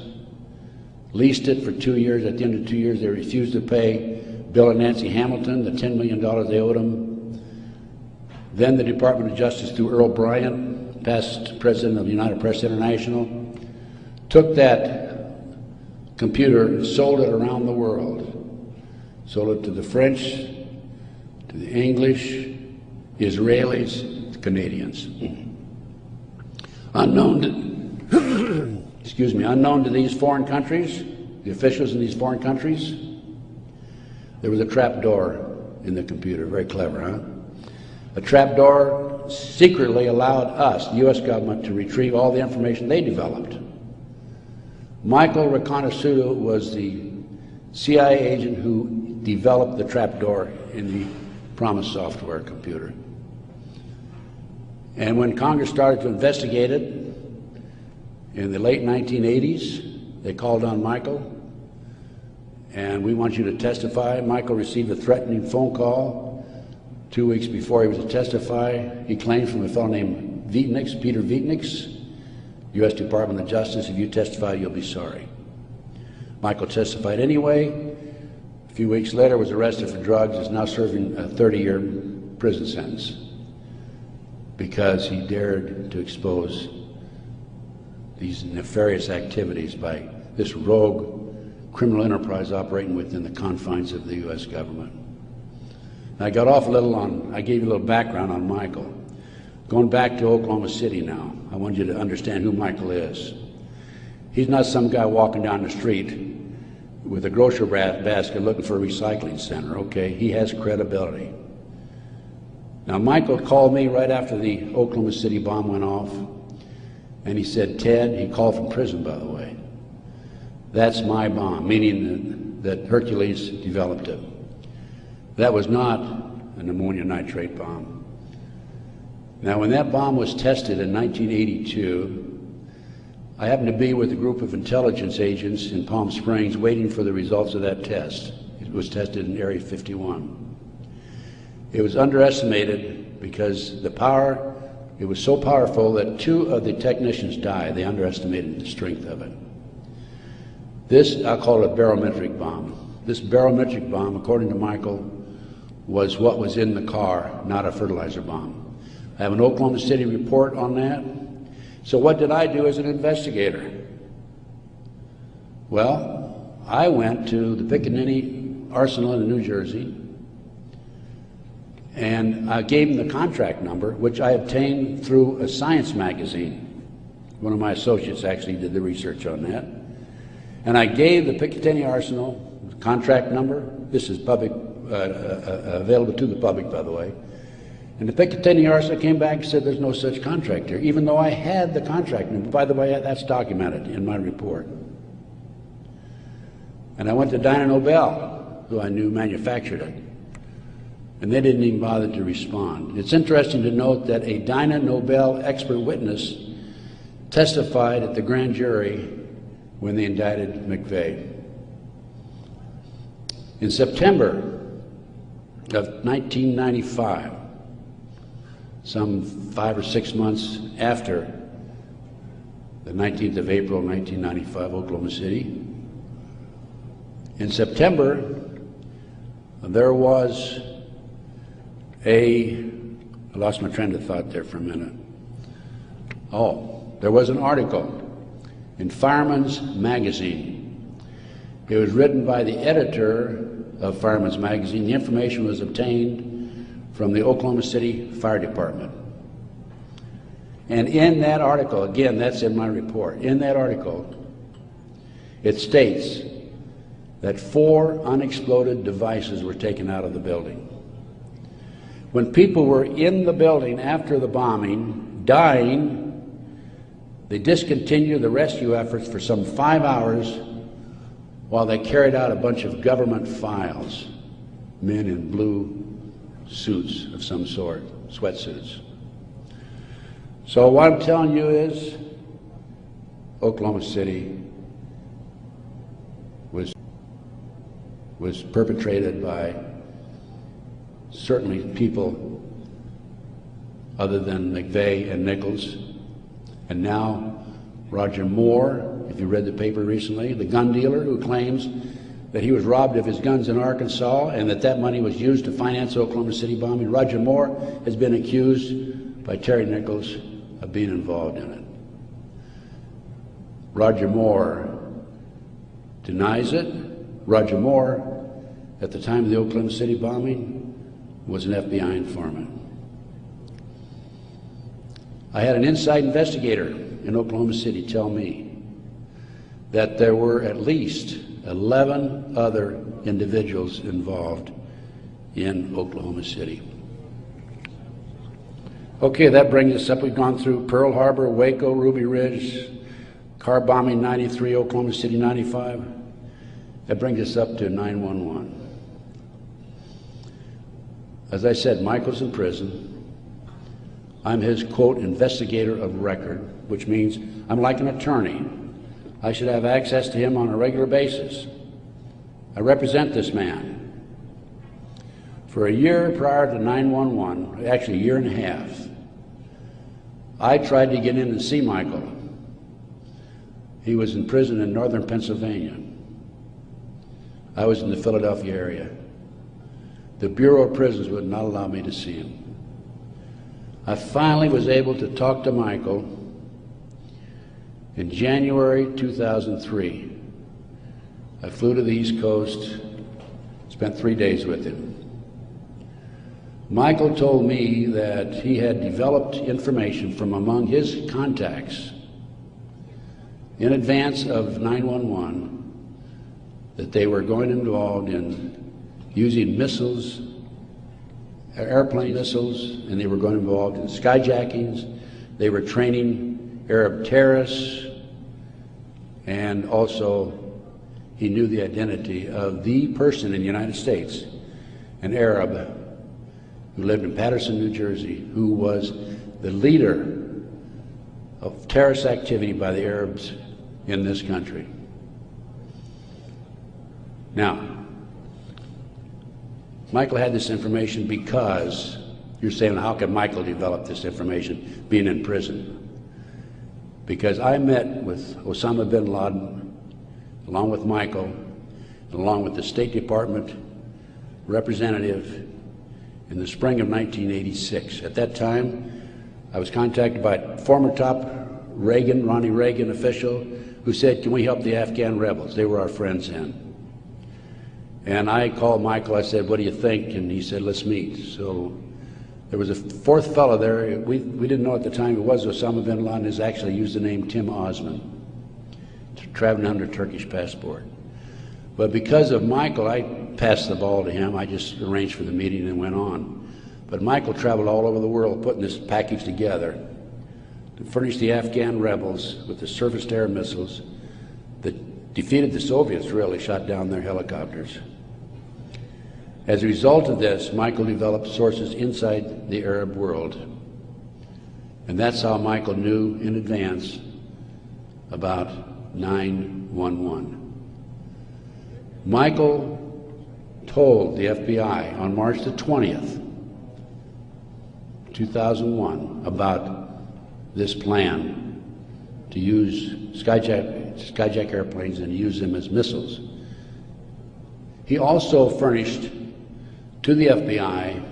leased it for 2 years. At the end of 2 years, they refused to pay Bill and Nancy Hamilton the $10 million they owed them. Then the Department of Justice, through Earl Bryant, past president of United Press International, took that computer and sold it around the world. Sold it to the French, to the English, Israelis, Canadians. Unknown to these foreign countries, the officials in these foreign countries, there was a trap door in the computer. Very clever, huh? A trap door secretly allowed us, the U.S. government, to retrieve all the information they developed. Michael Reconnaissance was the CIA agent who developed the trap door in the Promise software computer. And when Congress started to investigate it, in the late 1980s, they called on Michael, and we want you to testify. Michael received a threatening phone call 2 weeks before he was to testify. He claimed from a fellow named Vietnix, Peter Vietnix, U.S. Department of Justice, if you testify, you'll be sorry. Michael testified anyway. A few weeks later, was arrested for drugs, is now serving a 30-year prison sentence because he dared to expose these nefarious activities by this rogue criminal enterprise operating within the confines of the U.S. government. And I got off a little on, I gave you a little background on Michael. Going back to Oklahoma City now, I want you to understand who Michael is. He's not some guy walking down the street with a grocery basket looking for a recycling center, okay? He has credibility. Now, Michael called me right after the Oklahoma City bomb went off, and he said, Ted, he called from prison, by the way, that's my bomb, meaning that Hercules developed it. That was not an ammonium nitrate bomb. Now, when that bomb was tested in 1982, I happened to be with a group of intelligence agents in Palm Springs waiting for the results of that test. It was tested in Area 51. It was underestimated because the power, it was so powerful that 2 of the technicians died. They underestimated the strength of it. This, I'll call it a barometric bomb. This barometric bomb, according to Michael, was what was in the car, not a fertilizer bomb. I have an Oklahoma City report on that. So what did I do as an investigator? Well, I went to the Pickaninny Arsenal in New Jersey, and I gave him the contract number, which I obtained through a science magazine. One of my associates actually did the research on that. And I gave the Picatinny Arsenal the contract number. This is public, available to the public, by the way. And the Picatinny Arsenal came back and said there's no such contract here, even though I had the contract number. By the way, that's documented in my report. And I went to Dyna Nobel, who I knew manufactured it. And they didn't even bother to respond. It's interesting to note that a Dyna Nobel expert witness testified at the grand jury when they indicted McVeigh. In September of 1995, some 5 or 6 months after the 19th of April, 1995, Oklahoma City, In September, there was I lost my train of thought there for a minute. Oh, there was an article in Fireman's Magazine. It was written by the editor of Fireman's Magazine. The information was obtained from the Oklahoma City Fire Department. And in that article, again, that's in my report, in that article, it states that 4 unexploded devices were taken out of the building. When people were in the building after the bombing, dying, they discontinued the rescue efforts for some 5 hours while they carried out a bunch of government files, men in blue suits of some sort, sweatsuits. So what I'm telling you is Oklahoma City was perpetrated by certainly people other than McVeigh and Nichols, and now Roger Moore, if you read the paper recently, the gun dealer who claims that he was robbed of his guns in Arkansas and that money was used to finance the Oklahoma City bombing. Roger Moore has been accused by Terry Nichols of being involved in it. Roger Moore denies it. Roger Moore, at the time of the Oklahoma City bombing, was an FBI informant. I had an inside investigator in Oklahoma City tell me that there were at least 11 other individuals involved in Oklahoma City. Okay, that brings us up. We've gone through Pearl Harbor, Waco, Ruby Ridge, car bombing 93, Oklahoma City 95. That brings us up to 9/11. As I said, Michael's in prison. I'm his, quote, investigator of record, which means I'm like an attorney. I should have access to him on a regular basis. I represent this man. For a year prior to 9/11, actually a year and a half, I tried to get in and see Michael. He was in prison in northern Pennsylvania. I was in the Philadelphia area. The Bureau of Prisons would not allow me to see him. I finally was able to talk to Michael in January 2003. I flew to the East Coast, spent 3 days with him. Michael told me that he had developed information from among his contacts in advance of 9/11 that they were going involved in using missiles, airplane missiles, and they were going involved in skyjackings. They were training Arab terrorists, and also he knew the identity of the person in the United States, an Arab who lived in Paterson, New Jersey, who was the leader of terrorist activity by the Arabs in this country. Now, Michael had this information because, you're saying, how could Michael develop this information being in prison? Because I met with Osama bin Laden, along with Michael, and along with the State Department representative in the spring of 1986. At that time, I was contacted by a former top Ronnie Reagan official who said, can we help the Afghan rebels? They were our friends then. And I called Michael, I said, what do you think? And he said, let's meet. So there was a fourth fellow there. We didn't know at the time it was Osama bin Laden. Has actually used the name Tim Osman, traveling under a Turkish passport. But because of Michael, I passed the ball to him. I just arranged for the meeting and went on. But Michael traveled all over the world putting this package together to furnish the Afghan rebels with the surface-to-air missiles that defeated the Soviets, really, shot down their helicopters. As a result of this, Michael developed sources inside the Arab world. And that's how Michael knew in advance about 9/11. Michael told the FBI on March the 20th, 2001, about this plan to use skyjack airplanes and use them as missiles. He also furnished to the FBI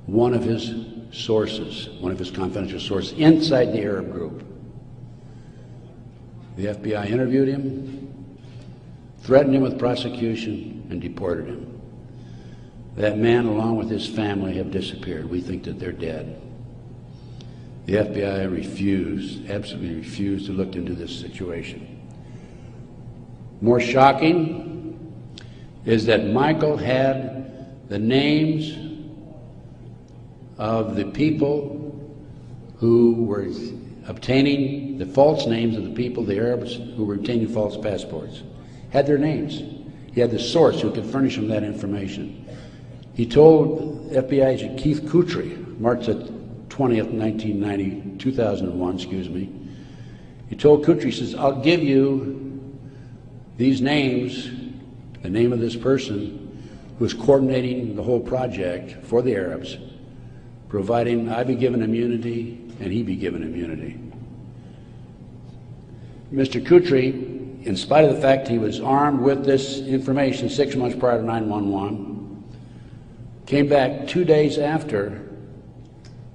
one of his sources, one of his confidential sources inside the Arab group. The FBI interviewed him, threatened him with prosecution, and deported him. That man, along with his family, have disappeared. We think that they're dead. The FBI refused, absolutely refused to look into this situation. More shocking is that Michael had the names of the people who were obtaining the false names of the people, the Arabs who were obtaining false passports. Had their names. He had the source who could furnish him that information. He told FBI agent Keith Kutry, March 20th, 2001, excuse me. He told Kutry, he says, I'll give you these names, the name of this person who is coordinating the whole project for the Arabs, providing I be given immunity and he be given immunity. Mr. Kutry, in spite of the fact he was armed with this information 6 months prior to 9/11, came back 2 days after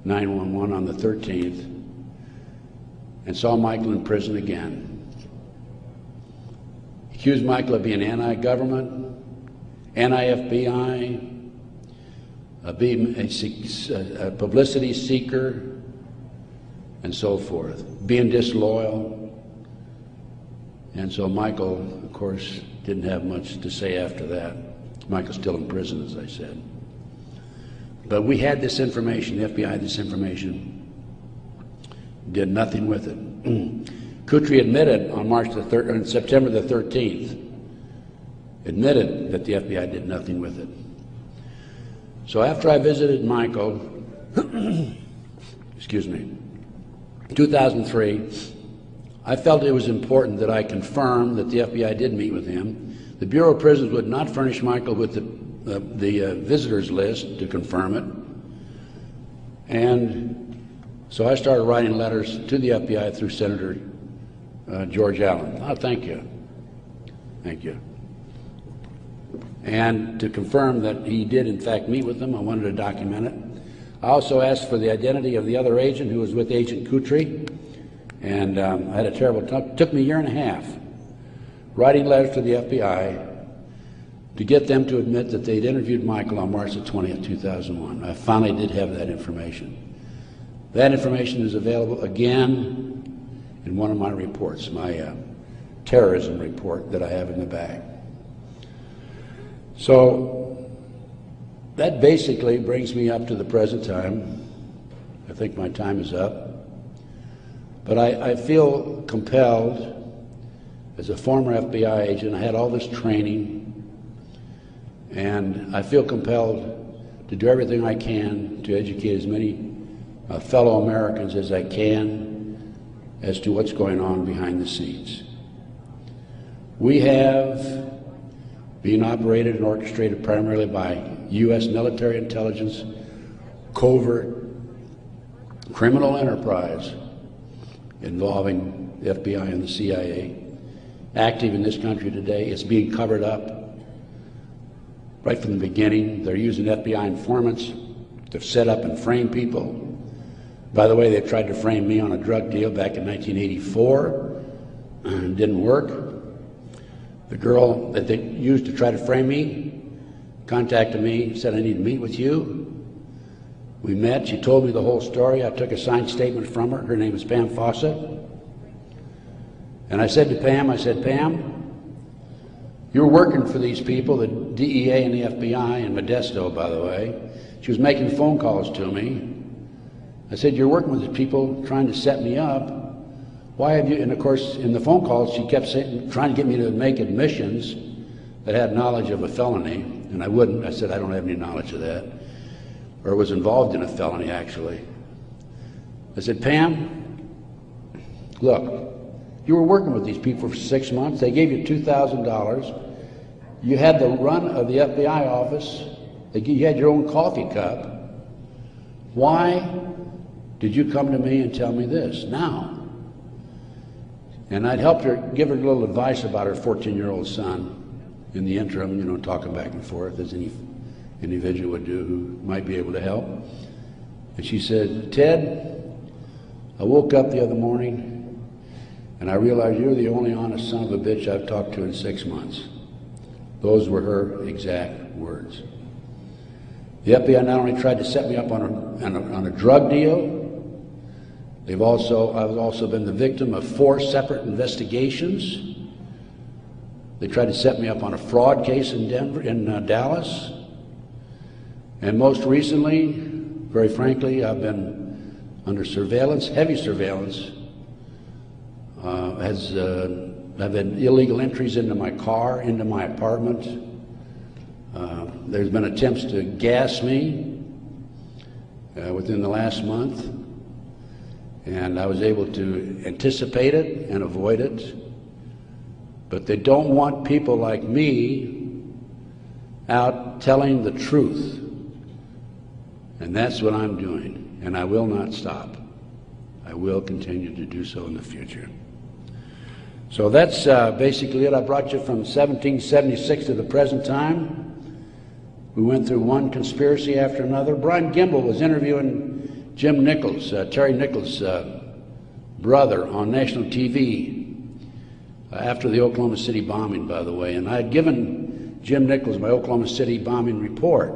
9/11 on the 13th and saw Michael in prison again. He accused Michael of being anti-government, anti-FBI, being a publicity seeker, and so forth, being disloyal. And so Michael, of course, didn't have much to say after that. Michael's still in prison, as I said. But we had this information, the FBI had this information, did nothing with it. Kutry admitted on September the 13th, admitted that the FBI did nothing with it. So after I visited Michael, excuse me, 2003, I felt it was important that I confirm that the FBI did meet with him. The Bureau of Prisons would not furnish Michael with the visitors list to confirm it. And so I started writing letters to the FBI through Senator George Allen. Oh, thank you. Thank you. And to confirm that he did in fact meet with them, I wanted to document it. I also asked for the identity of the other agent who was with Agent Kutry. And I had a terrible time. It took me a year and a half writing letters to the FBI to get them to admit that they'd interviewed Michael on March the 20th, 2001. I finally did have that information. That information is available again in one of my reports, my terrorism report that I have in the back. So that basically brings me up to the present time. I think my time is up. But I feel compelled, as a former FBI agent, I had all this training, and I feel compelled to do everything I can to educate as many fellow Americans as I can as to what's going on behind the scenes. We have been operated and orchestrated primarily by U.S. military intelligence, covert criminal enterprise involving the FBI and the CIA, active in this country today. It's being covered up right from the beginning. They're using FBI informants to set up and frame people. By the way, they tried to frame me on a drug deal back in 1984. It didn't work. The girl that they used to try to frame me contacted me, said, I need to meet with you. We met, she told me the whole story. I took a signed statement from her. Her name is Pam Fawcett. And I said to Pam, Pam, you're working for these people, the DEA and the FBI in Modesto, by the way. She was making phone calls to me. I said, you're working with these people trying to set me up. Why have you, and of course, in the phone calls, she kept saying, trying to get me to make admissions that had knowledge of a felony, and I wouldn't. I said, I don't have any knowledge of that. Or was involved in a felony, actually. I said, Pam, look, you were working with these people for 6 months. They gave you $2,000. You had the run of the FBI office. You had your own coffee cup. Why did you come to me and tell me this now? And I'd helped her, give her a little advice about her 14-year-old son. in the interim, you know, talking back and forth as any individual would do who might be able to help. And she said, Ted, I woke up the other morning and I realized you're the only honest son of a bitch I've talked to in 6 months. Those were her exact words. The FBI not only tried to set me up on a drug deal, I've also been the victim of 4 separate investigations. They tried to set me up on a fraud case in Dallas. And most recently, very frankly, I've been under surveillance, heavy surveillance. I've had illegal entries into my car, into my apartment. There's been attempts to gas me within the last month, and I was able to anticipate it and avoid it. But they don't want people like me out telling the truth. And that's what I'm doing, and I will not stop. I will continue to do so in the future. So that's basically it. I brought you from 1776 to the present time. We went through one conspiracy after another. Brian Gimbel was interviewing Jim Nichols, Terry Nichols' brother, on national TV after the Oklahoma City bombing, by the way. And I had given Jim Nichols my Oklahoma City bombing report.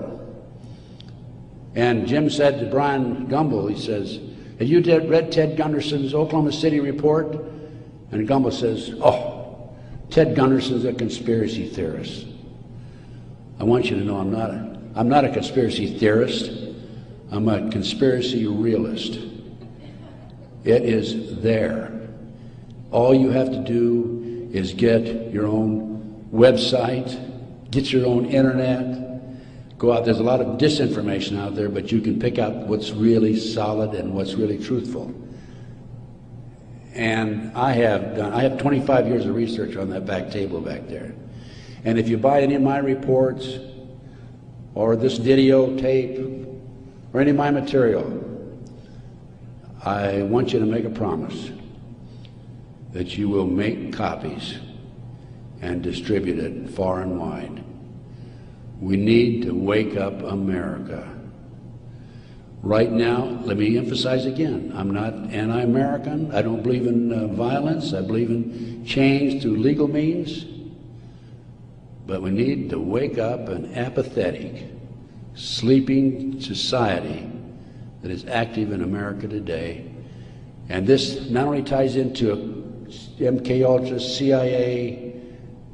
And Jim said to Brian Gimbel, he says, have you read Ted Gunderson's Oklahoma City report? And Gimbel says, oh, Ted Gunderson's a conspiracy theorist. I want you to know I'm not a conspiracy theorist. I'm a conspiracy realist. It is there. All you have to do is get your own website, get your own internet, go out. There's a lot of disinformation out there, but you can pick out what's really solid and what's really truthful. And I have 25 years of research on that back table back there. And if you buy any of my reports or this videotape or any of my material, I want you to make a promise that you will make copies and distribute it far and wide. We need to wake up America. Right now, let me emphasize again, I'm not anti-American. I don't believe in violence. I believe in change through legal means. But we need to wake up an apathetic, sleeping society that is active in America today. And this not only ties into MK Ultra, CIA,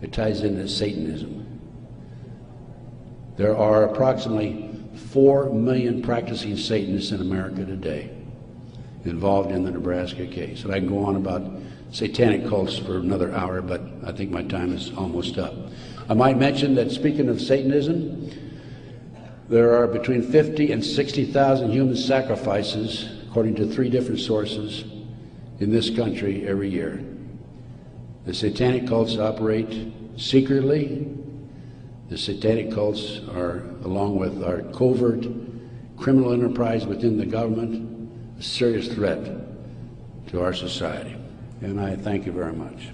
it ties into Satanism. There are approximately 4 million practicing Satanists in America today involved in the Nebraska case. And I can go on about satanic cults for another hour, but I think my time is almost up. I might mention that, speaking of Satanism, there are between 50 and 60,000 human sacrifices, according to 3 different sources, in this country every year. The satanic cults operate secretly. The satanic cults are, along with our covert criminal enterprise within the government, a serious threat to our society. And I thank you very much.